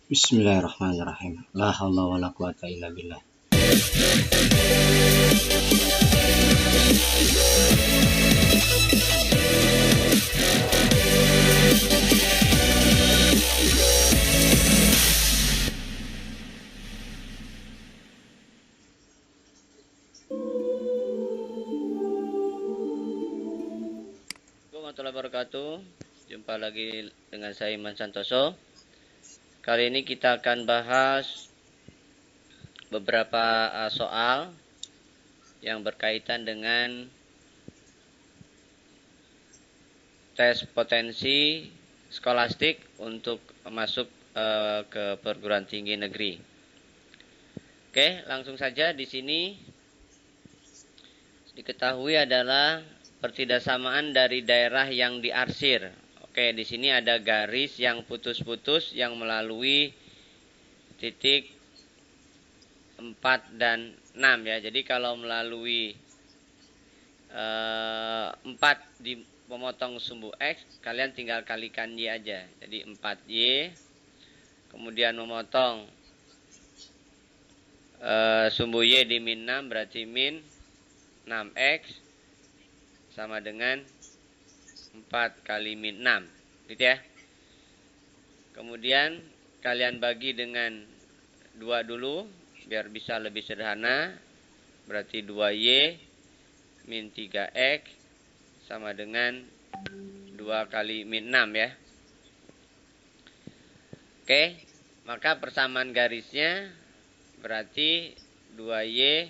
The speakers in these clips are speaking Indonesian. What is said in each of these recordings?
Bismillahirrahmanirrahim. La haula wala quwata illa billah. Assalamualaikum warahmatullahi wabarakatuh. Jumpa lagi dengan saya Iman Santoso. Kali ini kita akan bahas beberapa soal yang berkaitan dengan tes potensi skolastik untuk masuk ke perguruan tinggi negeri. Oke, langsung saja. Di sini diketahui adalah pertidaksamaan dari daerah yang diarsir. Oke, di sini ada garis yang putus-putus yang melalui titik 4 dan 6 ya. Jadi kalau melalui 4 di memotong sumbu X, kalian tinggal kalikan Y aja. Jadi 4Y. Kemudian memotong sumbu Y di min 6 berarti min 6X sama dengan 4 kali min 6. Gitu ya. Kemudian kalian bagi dengan 2 dulu biar bisa lebih sederhana. Berarti 2Y min 3X sama dengan 2 kali min 6 ya. Oke, maka persamaan garisnya berarti 2Y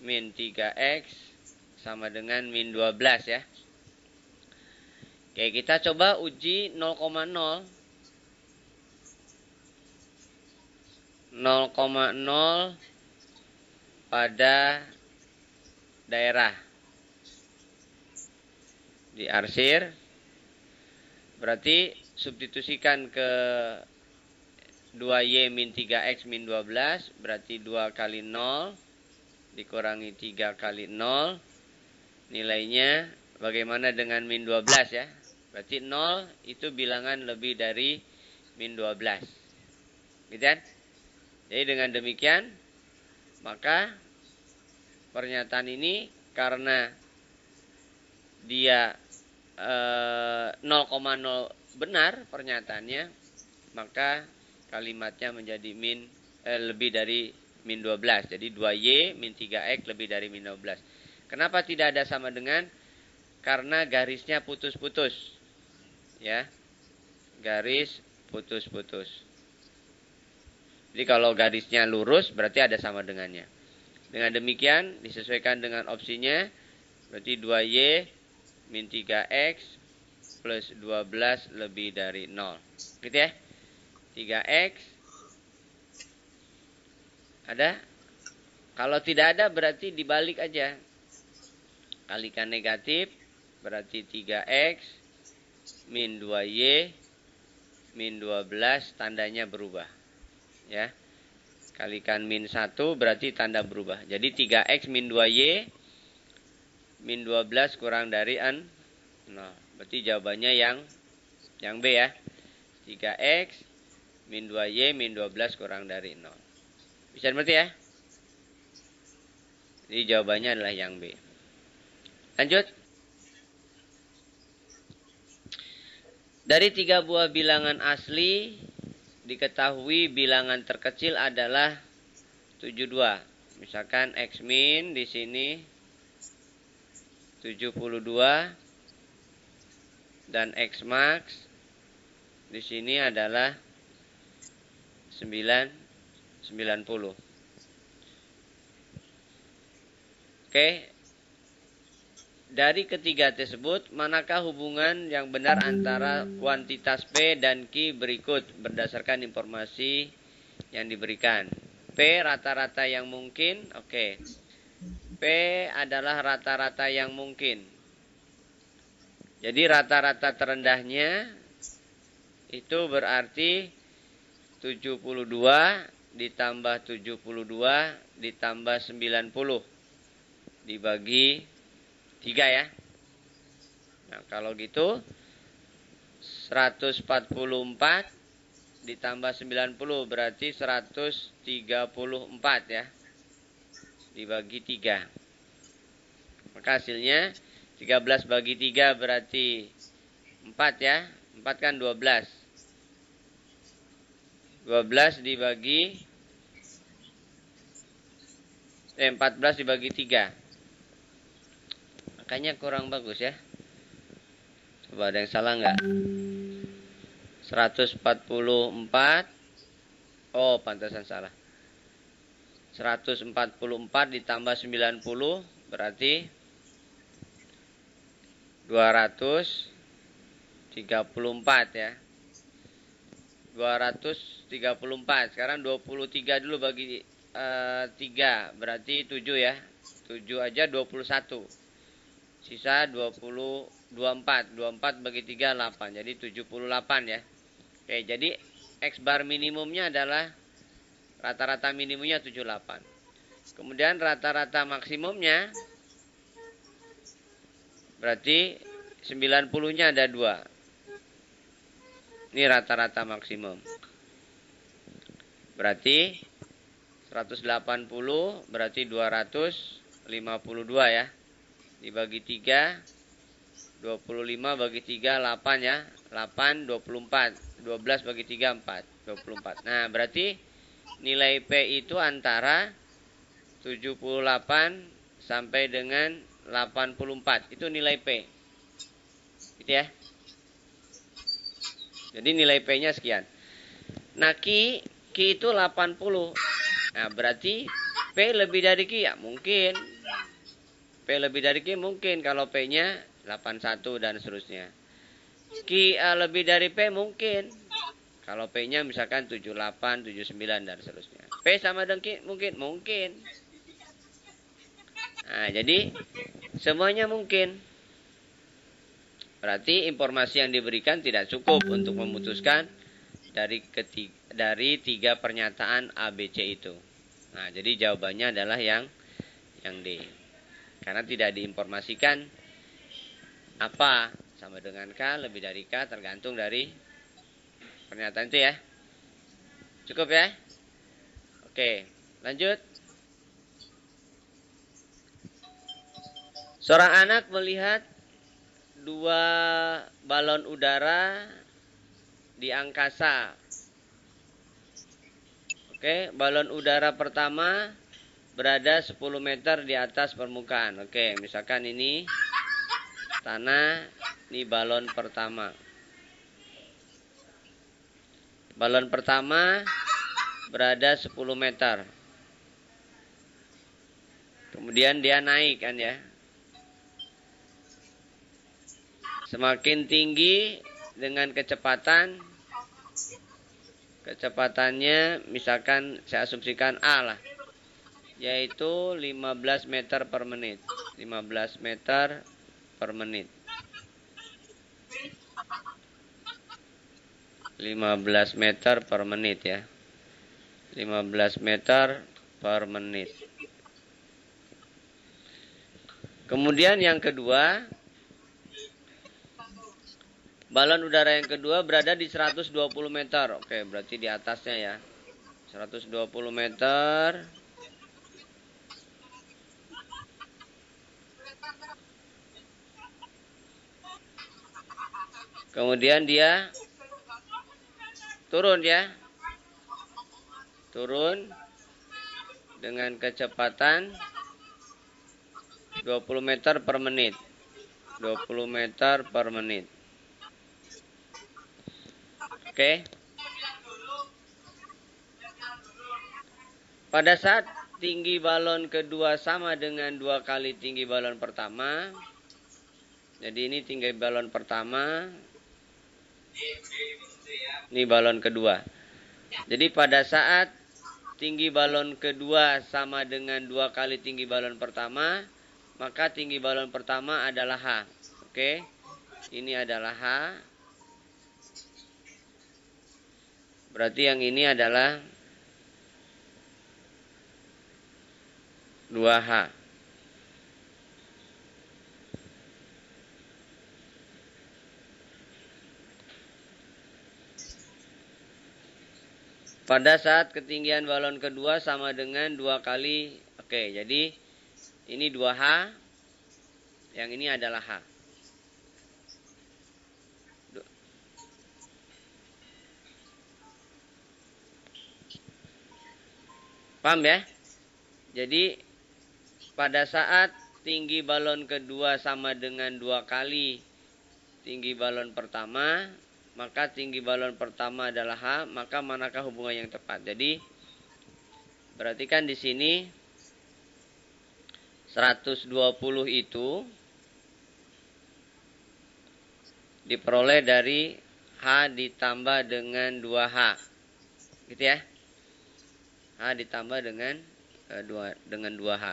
min 3X sama dengan min 12 ya. Oke, kita coba uji 0,0 pada daerah diarsir. Berarti substitusikan ke 2Y min 3X min 12 berarti 2 kali 0 dikurangi 3 kali 0. Nilainya bagaimana dengan min 12 ya. Berarti 0 itu bilangan lebih dari min 12. Gitu kan? Jadi dengan demikian maka pernyataan ini karena dia 0,0 benar pernyataannya, maka kalimatnya menjadi lebih dari min 12. Jadi 2Y min 3X lebih dari min 12. Kenapa tidak ada sama dengan? Karena garisnya putus-putus. Ya. Garis putus-putus. Jadi kalau garisnya lurus berarti ada sama dengannya. Dengan demikian disesuaikan dengan opsinya. Berarti 2Y min 3X plus 12 lebih dari 0. Gitu ya. 3X. Ada? Kalau tidak ada berarti dibalik aja. Kalikan negatif berarti 3X min 2Y min 12 tandanya berubah. Ya. Kalikan min 1 berarti tanda berubah. Jadi 3X min 2Y min 12 kurang dari 0. Berarti jawabannya yang B ya. 3X min 2Y min 12 kurang dari 0. Bisa dimengerti ya? Jadi jawabannya adalah yang B. Lanjut. Dari 3 buah bilangan asli, diketahui bilangan terkecil adalah 72. Misalkan X min di sini 72 dan X max di sini adalah 90. Oke. Dari ketiga tersebut, manakah hubungan yang benar antara kuantitas P dan Q berikut berdasarkan informasi yang diberikan? P rata-rata yang mungkin. Oke. P adalah rata-rata yang mungkin. Jadi rata-rata terendahnya itu berarti 72 ditambah 72 ditambah 90 dibagi 3 ya. Nah, kalau gitu 144 ditambah 90 berarti 134 ya. Dibagi 3. Maka hasilnya 13 bagi 3 berarti 4 ya. 4 kan 12. 12 dibagi 14 dibagi 3. Makanya kurang bagus ya. Coba ada yang salah nggak? 144. Oh, pantasan salah. 144 ditambah 90 berarti 234 ya. 234. Sekarang 23 dulu bagi 3 berarti 7 ya. 7 aja 21. Sisa 24 bagi 3 8. Jadi 78 ya. Oke, jadi X bar minimumnya adalah rata-rata minimumnya 78. Kemudian rata-rata maksimumnya berarti 90-nya ada 2. Ini rata-rata maksimum. Berarti 180 berarti 252 ya. Dibagi 3, 25 bagi 3, 8 ya. 8, 24. 12 bagi 3, 4. 24. Nah, berarti nilai P itu antara 78 sampai dengan 84. Itu nilai P. Gitu ya. Jadi nilai P-nya sekian. Nah, Q itu 80. Nah, berarti P lebih dari Q ya? Mungkin. P lebih dari Q mungkin kalau P-nya 81 dan seterusnya. Q lebih dari P mungkin. Kalau P-nya misalkan 78, 79 dan seterusnya. P sama dengan Q mungkin. Mungkin. Nah, jadi semuanya mungkin. Berarti informasi yang diberikan tidak cukup untuk memutuskan dari 3 pernyataan A, B, C itu. Nah, jadi jawabannya adalah yang D. Karena tidak diinformasikan apa sama dengan K, lebih dari K, tergantung dari pernyataan itu ya. Cukup ya? Oke, lanjut. Seorang anak melihat 2 balon udara di angkasa. Oke, balon udara pertama berada 10 meter di atas permukaan. Oke, misalkan ini tanah, ini balon pertama. Balon pertama berada 10 meter. Kemudian dia naik kan ya. Semakin tinggi dengan kecepatannya misalkan saya asumsikan A lah. Yaitu 15 meter per menit. 15 meter per menit. 15 meter per menit ya. 15 meter per menit. Kemudian yang kedua, balon udara yang kedua berada di 120 meter. Oke, berarti di atasnya ya. 120 meter. Kemudian dia turun ya. Turun dengan kecepatan 20 meter per menit. 20 meter per menit. Oke. Pada saat tinggi balon kedua sama dengan 2 kali tinggi balon pertama. Jadi ini tinggi balon pertama. Ini balon kedua. Jadi pada saat tinggi balon kedua sama dengan 2 kali tinggi balon pertama, maka tinggi balon pertama adalah H. Oke. Ini adalah H. Berarti yang ini adalah 2H. pada saat ketinggian balon kedua sama dengan 2 kali. Oke, jadi ini 2H. Yang ini adalah H. Paham ya? Jadi pada saat tinggi balon kedua sama dengan 2 kali tinggi balon pertama, maka tinggi balon pertama adalah H, maka manakah hubungan yang tepat? Jadi berarti kan di sini 120 itu diperoleh dari H ditambah dengan 2H. Gitu ya. H ditambah dengan 2H.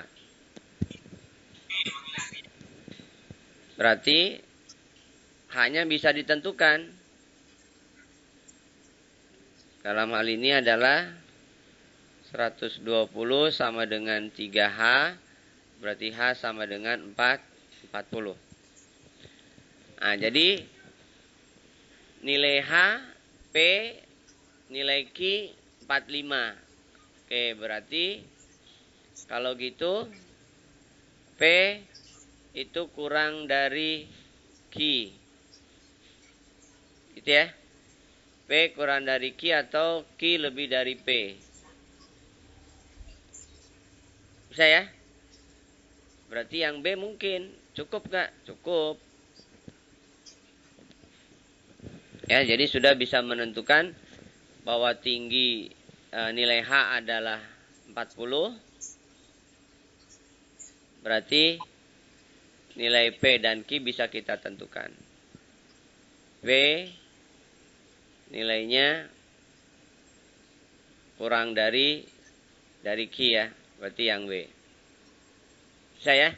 Berarti H-nya bisa ditentukan. Dalam hal ini adalah 120 sama dengan 3H. Berarti H sama dengan 40. Nah, jadi nilai H, P, nilai Q 45. Oke, berarti kalau gitu P itu kurang dari Q. Gitu ya. P kurang dari Q atau Q lebih dari P. Bisa ya? Berarti yang B mungkin. Cukup nggak? Cukup. Ya, jadi sudah bisa menentukan bahwa tinggi nilai H adalah 40. Berarti nilai P dan Q bisa kita tentukan. P nilainya kurang dari Q ya. Berarti yang B. Bisa ya?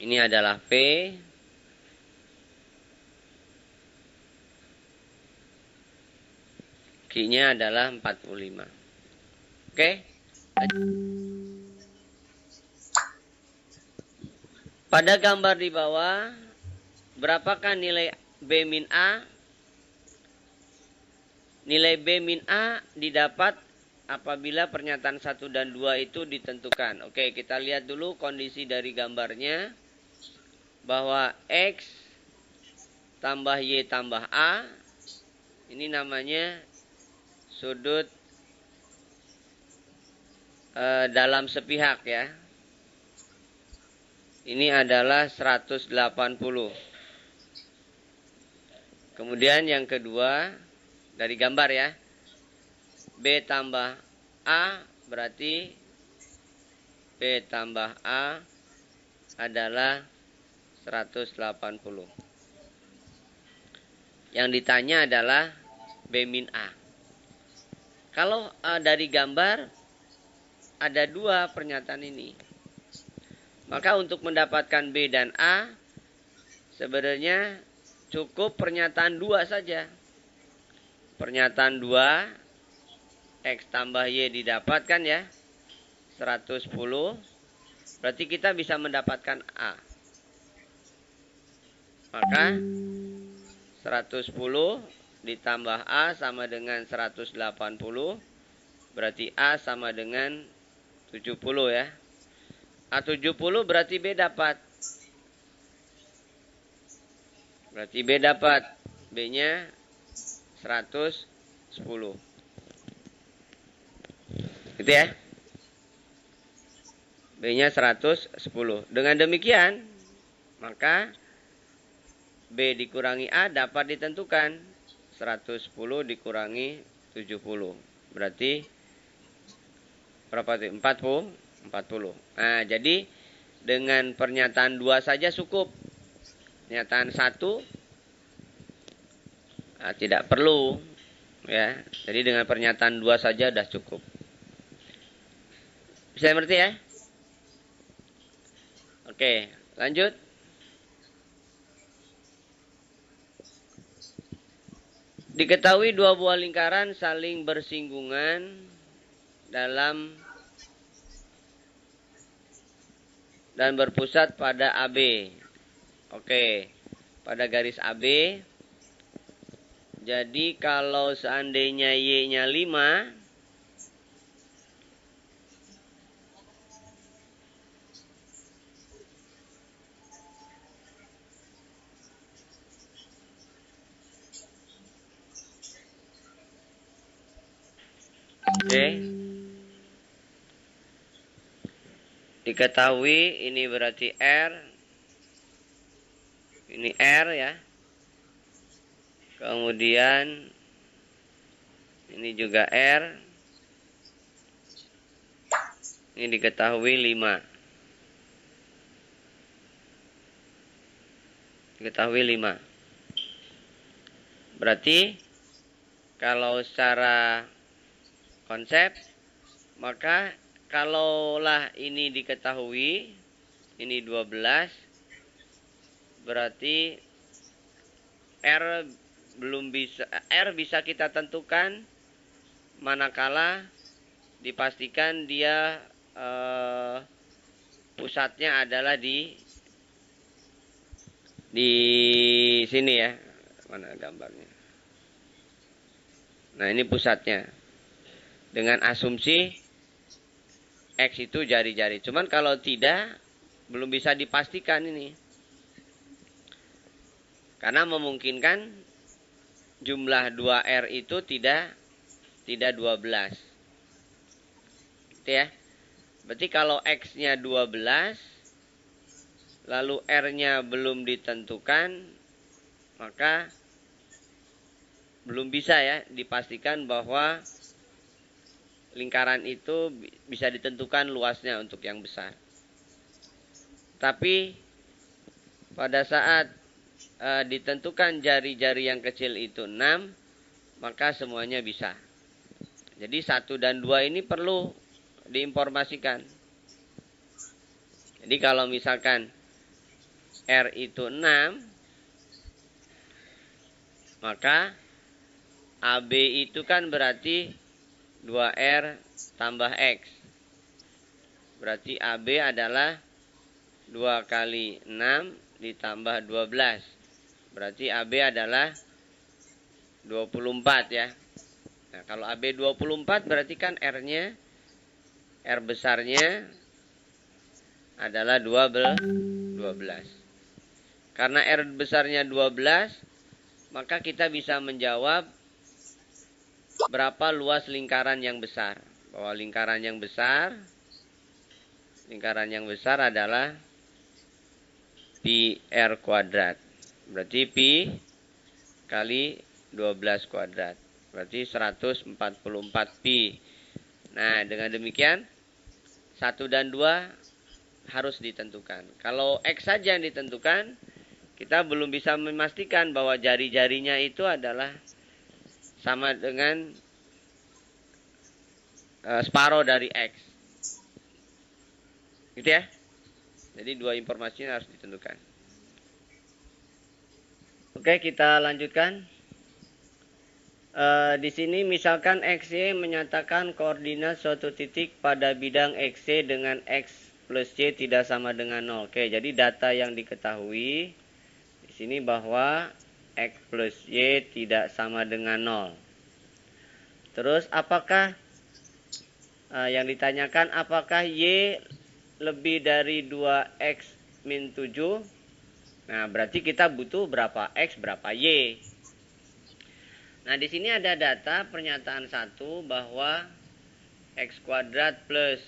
Ini adalah P. Q-nya adalah 45. Oke? Pada gambar di bawah, berapakah nilai B min A? Nilai B min A didapat apabila pernyataan 1 dan 2 itu ditentukan. Oke, kita lihat dulu kondisi dari gambarnya. Bahwa X tambah Y tambah A. Ini namanya sudut dalam sepihak ya. Ini adalah 180. Kemudian yang kedua dari gambar ya. B tambah A berarti B tambah A adalah 180. Yang ditanya adalah B min A. Kalau dari gambar ada 2 pernyataan ini. Maka untuk mendapatkan B dan A sebenarnya cukup pernyataan 2 saja. Pernyataan 2 X tambah Y didapatkan ya. 110. Berarti kita bisa mendapatkan A. Maka 110 ditambah A sama dengan 180. Berarti A sama dengan 70 ya. A70 berarti B dapat. Berarti B dapat. B-nya 110. Gitu ya. B-nya 110. Dengan demikian, maka B dikurangi A dapat ditentukan. 110 dikurangi 70. Berarti berapa itu? 40. Nah, jadi dengan pernyataan 2 saja cukup. Pernyataan 1 tidak perlu ya. Jadi dengan pernyataan 2 saja sudah cukup. Bisa mengerti ya? Oke, lanjut. Diketahui 2 buah lingkaran saling bersinggungan dalam dan berpusat pada AB. Oke, pada garis AB Jadi kalau seandainya Y-nya 5, oke. Diketahui ini berarti R. Ini R ya. Kemudian ini juga R. Ini diketahui 5. Diketahui 5. Berarti kalau secara konsep, maka kalaulah ini diketahui, ini 12, berarti R bisa kita tentukan manakala dipastikan dia pusatnya adalah di sini ya. Mana gambarnya? Nah, ini pusatnya. Dengan asumsi X itu jari-jari. Cuman kalau tidak, belum bisa dipastikan ini. Karena memungkinkan jumlah 2R itu tidak 12. Gitu ya. Berarti kalau X-nya 12, lalu R-nya belum ditentukan, maka belum bisa ya dipastikan bahwa lingkaran itu bisa ditentukan luasnya untuk yang besar. Tapi pada saat ditentukan jari-jari yang kecil itu 6, maka semuanya bisa. Jadi 1 dan 2 ini perlu diinformasikan. Jadi kalau misalkan R itu 6, maka AB itu kan berarti 2R tambah X. Berarti AB adalah 2 kali 6 ditambah 12. Berarti AB adalah 24 ya. Nah, kalau AB 24 berarti kan R-nya, R besarnya adalah 12. Karena R besarnya 12, maka kita bisa menjawab berapa luas lingkaran yang besar. Bahwa lingkaran yang besar adalah pi R kuadrat. Berarti pi kali 12 kuadrat. Berarti 144 pi. Nah, dengan demikian 1 dan 2 harus ditentukan. Kalau X saja yang ditentukan, kita belum bisa memastikan bahwa jari-jarinya itu adalah sama dengan separuh dari X. Gitu ya. Jadi dua informasinya harus ditentukan. Oke, kita lanjutkan. Di sini misalkan XY menyatakan koordinat suatu titik pada bidang XY dengan X plus Y tidak sama dengan 0. Oke, jadi data yang diketahui di sini bahwa X plus Y tidak sama dengan 0. Terus apakah yang ditanyakan apakah Y lebih dari 2X min 7? Nah, berarti kita butuh berapa X, berapa Y. Nah, di sini ada data pernyataan 1 bahwa X kuadrat plus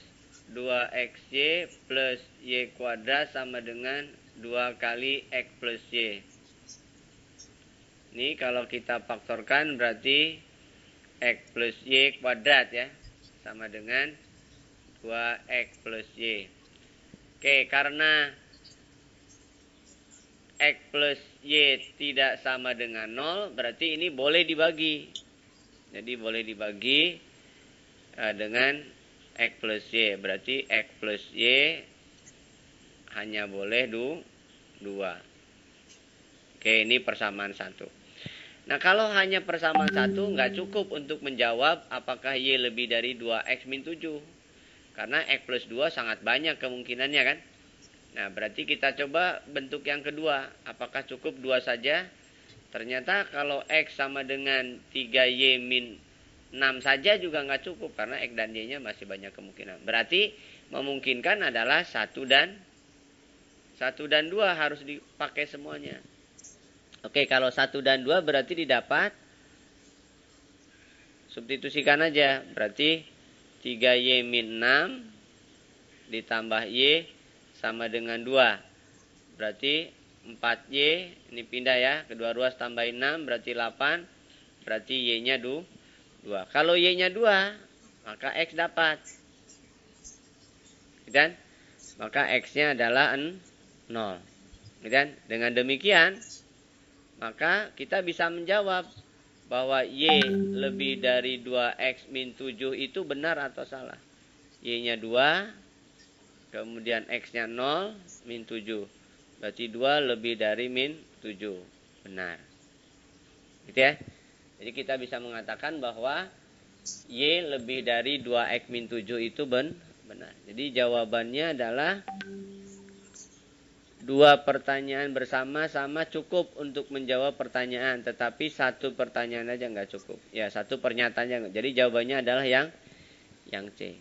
2XY plus Y kuadrat sama dengan 2 kali X plus Y. Ini kalau kita faktorkan berarti X plus Y kuadrat ya. Sama dengan 2X plus Y. Oke, karena X plus Y tidak sama dengan 0, berarti ini boleh dibagi. Jadi boleh dibagi dengan X plus Y. Berarti X plus Y hanya boleh 2. Oke, ini persamaan 1. Nah, kalau hanya persamaan 1, nggak cukup untuk menjawab apakah Y lebih dari 2X min 7. Karena X plus 2 sangat banyak kemungkinannya kan. Nah, berarti kita coba bentuk yang kedua. Apakah cukup 2 saja? Ternyata kalau X sama dengan 3Y min 6 saja juga nggak cukup, karena X dan Y-nya masih banyak kemungkinan. Berarti memungkinkan adalah 1 dan 2 harus dipakai semuanya. Oke, kalau 1 dan 2 berarti didapat, substitusikan aja. Berarti 3Y min 6 ditambah Y sama dengan 2. Berarti 4Y, ini pindah ya, kedua ruas tambahin 6, berarti 8, berarti Y-nya 2. Kalau Y-nya 2, maka X dapat. Dan maka X-nya adalah 0. Dan dengan demikian, maka kita bisa menjawab bahwa Y lebih dari 2X min 7 itu benar atau salah. Y-nya 2, kemudian X-nya 0, min 7. Berarti 2 lebih dari min 7. Benar. Gitu ya. Jadi kita bisa mengatakan bahwa Y lebih dari 2X min 7 itu benar. Jadi jawabannya adalah 2 pertanyaan bersama-sama cukup untuk menjawab pertanyaan. Tetapi 1 pertanyaan aja nggak cukup. Ya, 1 pernyataannya. Jadi jawabannya adalah yang C.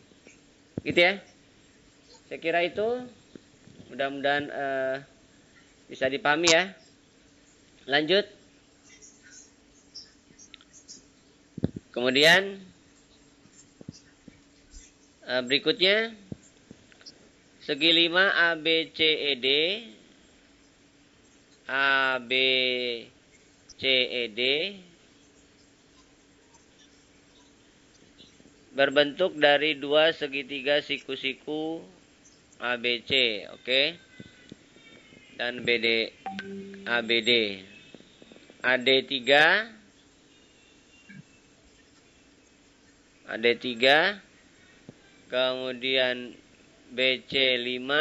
Gitu ya. Saya kira itu mudah-mudahan bisa dipahami ya. Lanjut. Kemudian berikutnya segi 5 ABCED berbentuk dari 2 segitiga siku-siku ABC, oke? Dan ABD. AD3, kemudian BC5,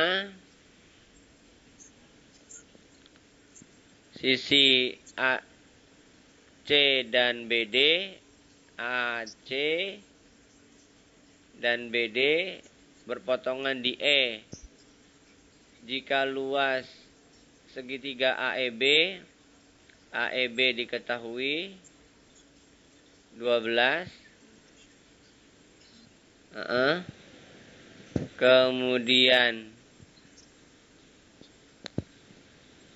sisi AC dan BD, AC dan BD berpotongan di E. Jika luas segitiga AEB diketahui 12. Kemudian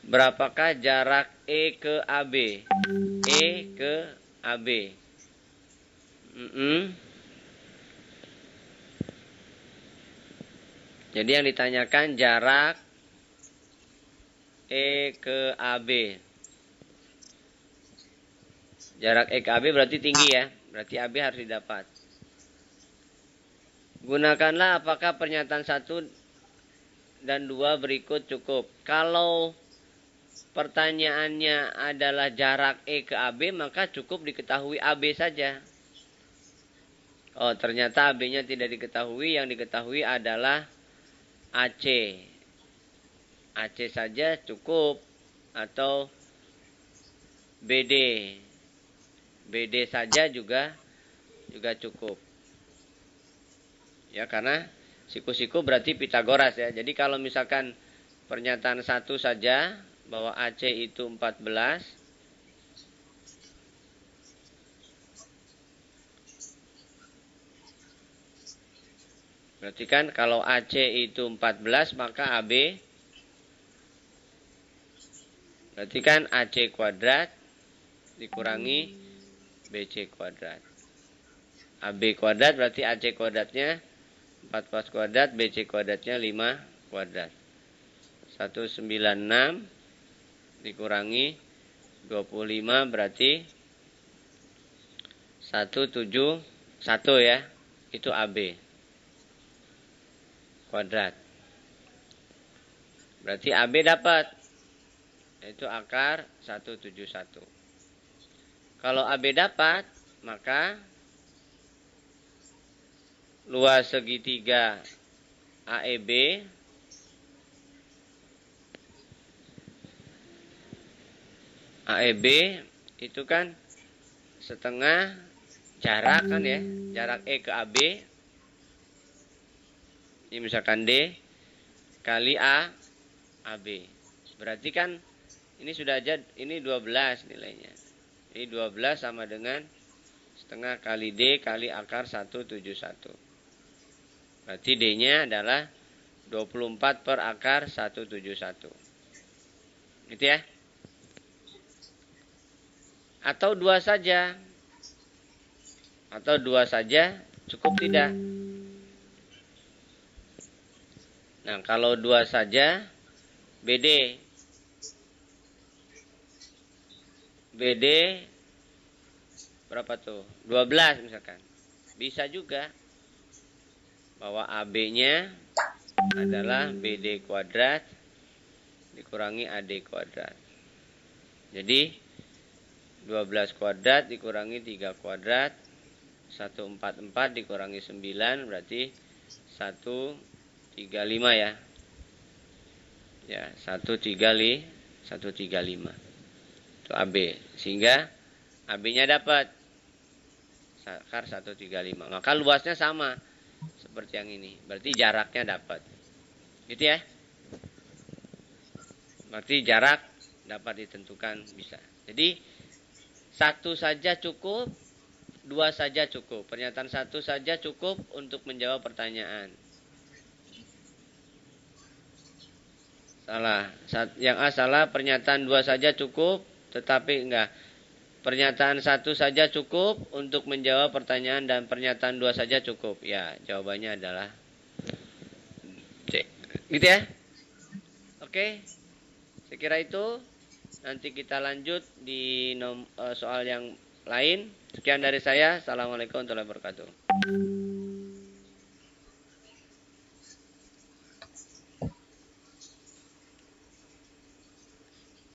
berapakah jarak E ke AB? Jadi yang ditanyakan jarak E ke AB. Jarak E ke AB berarti tinggi ya. Berarti AB harus didapat. Gunakanlah apakah pernyataan 1 dan 2 berikut cukup. Kalau pertanyaannya adalah jarak E ke AB, maka cukup diketahui AB saja. Oh, ternyata AB-nya tidak diketahui. Yang diketahui adalah AC. AC saja cukup. Atau BD. BD saja juga cukup. Ya, karena siku-siku berarti Pitagoras ya. Jadi kalau misalkan pernyataan 1 saja bahwa AC itu 14, berarti kan kalau AC itu 14 maka AB berarti kan AC kuadrat dikurangi BC kuadrat. AB kuadrat berarti AC kuadratnya 14 kuadrat, BC kuadratnya 5 kuadrat. 196 dikurangi 25 berarti 171 ya. Itu AB kuadrat. Berarti AB dapat. Itu akar 171. Kalau AB dapat, maka luas segitiga AEB itu kan setengah jarak kan ya, jarak E ke AB. Ini misalkan D kali AB. Berarti kan Ini sudah aja, ini 12 nilainya. Ini 12 sama dengan setengah kali D kali akar 171. Berarti D-nya adalah 24 per akar 171. Gitu ya. Atau 2 saja. Atau 2 saja cukup tidak? Nah, kalau 2 saja, BD berapa tuh? 12 misalkan. Bisa juga bahwa AB-nya adalah BD kuadrat dikurangi AD kuadrat. Jadi 12 kuadrat dikurangi 3 kuadrat, 144 dikurangi 9 berarti 135 ya. Ya, 135. Itu AB. Sehingga AB-nya dapat akar 135. Maka luasnya sama seperti yang ini. Berarti jaraknya dapat. Gitu ya. Berarti jarak dapat ditentukan bisa. Jadi 1 saja cukup, 2 saja cukup. Pernyataan 1 saja cukup untuk menjawab pertanyaan. Salah. Yang A salah, pernyataan 2 saja cukup, tetapi enggak. Pernyataan 1 saja cukup untuk menjawab pertanyaan dan pernyataan 2 saja cukup. Ya, jawabannya adalah C. Gitu ya? Oke. Saya kira itu. Nanti kita lanjut di soal yang lain. Sekian dari saya. Assalamualaikum warahmatullahi wabarakatuh.